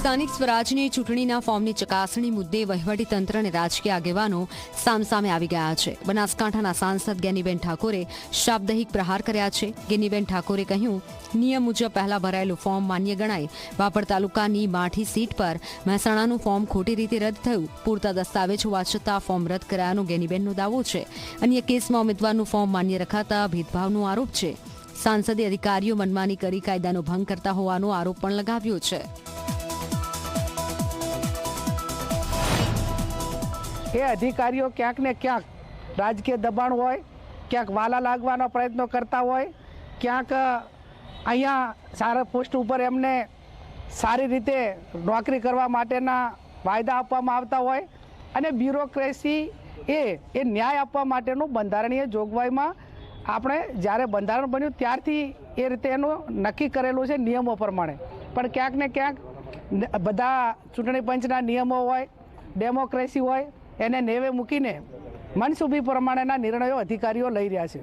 સ્થાનિક સ્વરાજની ચૂંટણીના ફોર્મની ચકાસણી મુદ્દે વહીવટીતંત્ર અને રાજકીય આગેવાનો સામસામે આવી ગયા છે. બનાસકાંઠાના સાંસદ ગેનીબેન ઠાકોરે શાબ્દિક પ્રહાર કર્યા છે. ગેનીબેન ઠાકોરે કહ્યું, નિયમ મુજબ પહેલા ભરાયેલું ફોર્મ માન્ય ગણાય. વાપડ તાલુકાની માઠી સીટ પર મહેસાણાનું ફોર્મ ખોટી રીતે રદ થયું. પૂરતા દસ્તાવેજ હોવા છતાં ફોર્મ રદ કરાયાનો ગેનીબેનનો દાવો છે. અન્ય કેસમાં ઉમેદવારનું ફોર્મ માન્ય રખાતા ભેદભાવનો આરોપ છે. સાંસદે અધિકારીઓ મનમાની કરી કાયદાનો ભંગ કરતા હોવાનો આરોપ પણ લગાવ્યો છે. એ અધિકારીઓ ક્યાંક ને ક્યાંક રાજકીય દબાણ હોય, ક્યાંક વાલા લાગવાનો પ્રયત્નો કરતા હોય, ક્યાંક અહીંયા સારા પોસ્ટ ઉપર એમને સારી રીતે નોકરી કરવા માટેના વાયદા આપવામાં આવતા હોય અને બ્યુરોક્રેસી એ ન્યાય આપવા માટેનું બંધારણીય જોગવાઈમાં આપણે જ્યારે બંધારણ બન્યું ત્યારથી એ રીતે એનું નક્કી કરેલું છે નિયમો પ્રમાણે. પણ ક્યાંક ને ક્યાંક બધા ચૂંટણી પંચના નિયમો હોય, ડેમોક્રેસી હોય, એને નેવે મૂકીને મનસુબી પ્રમાણેના નિર્ણયો અધિકારીઓ લઈ રહ્યા છે.